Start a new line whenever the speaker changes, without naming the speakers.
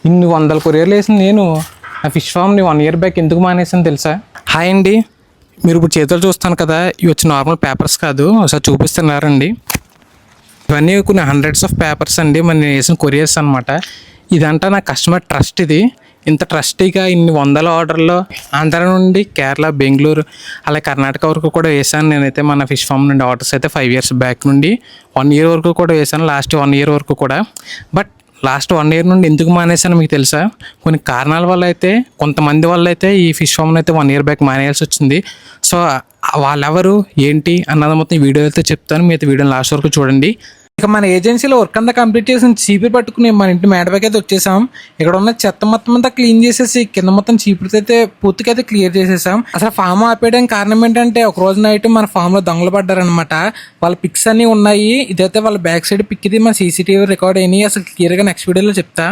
ఇన్ని వందల కొరియర్లు వేసింది నేను ఆ ఫిష్ ఫామ్ని 1 ఇయర్ బ్యాక్ ఎందుకు మానేసాను తెలుసా? హాయ్ అండి, మీరు ఇప్పుడు చేతులు చూస్తాను కదా, ఇవి వచ్చి నార్మల్ పేపర్స్ కాదు, ఒకసారి చూపిస్తున్నారండి. ఇవన్నీ కొన్ని హండ్రెడ్స్ ఆఫ్ పేపర్స్ అండి, మరి నేను వేసిన కొరియర్స్ అనమాట. ఇదంతా నా కస్టమర్ ట్రస్ట్. ఇది ఇంత ట్రస్టీగా ఇన్ని వందల ఆర్డర్లో ఆంధ్ర నుండి కేరళ, బెంగళూరు, అలాగే కర్ణాటక వరకు కూడా వేసాను నేనైతే. మన ఫిష్ ఫామ్ నుండి ఆర్డర్స్ అయితే 5 ఇయర్స్ బ్యాక్ నుండి 1 ఇయర్ వరకు కూడా వేసాను, లాస్ట్ 1 ఇయర్ వరకు కూడా. బట్ లాస్ట్ 1 ఇయర్ నుండి ఎందుకు మానేసాను మీకు తెలుసా? కొన్ని కారణాల వల్ల అయితే, కొంతమంది వల్ల అయితే ఈ ఫిష్ ఫామ్ని అయితే 1 ఇయర్ బ్యాక్ మానేయాల్సి వచ్చింది. సో వాళ్ళెవరు ఏంటి అన్నది మొత్తం ఈ వీడియో అయితే చెప్తాను, మీతో వీడియోని లాస్ట్ వరకు చూడండి. ఇక మన ఏజెన్సీలో వర్క్ అంతా కంప్లీట్ చేసి చీపురు పట్టుకుని మన ఇంటి మేడపైకి అయితే వచ్చేసాం. ఇక్కడ ఉన్న చెత్త మొత్తం అంతా క్లీన్ చేసేసి కింద మొత్తం చీపురుతో అయితే పూర్తిగా అయితే క్లియర్ చేసేసాం. అసలు ఫామ్ ఆపేయడానికి కారణం ఏంటంటే, ఒక రోజు నైట్ మన ఫామ్ లో దొంగలు పడ్డారనమాట. వాళ్ళ పిక్స్ అన్ని ఉన్నాయి. ఇదైతే వాళ్ళ బ్యాక్ సైడ్ పిక్, ఇది మన సీసీటీవీ రికార్డ్ అయినాయి. అసలు క్లియర్ గా నెక్స్ట్ వీడియోలో చెప్తా.